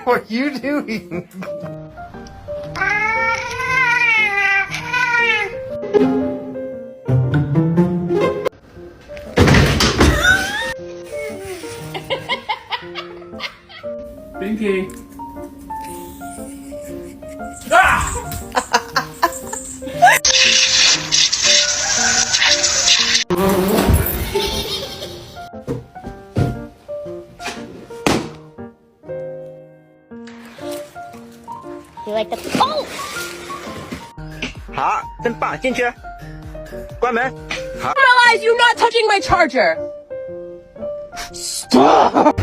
What are you doing? Binky. Ah! You like the oh! 好，真棒，进去，关门。好。 Realize you're not touching my charger. Stop.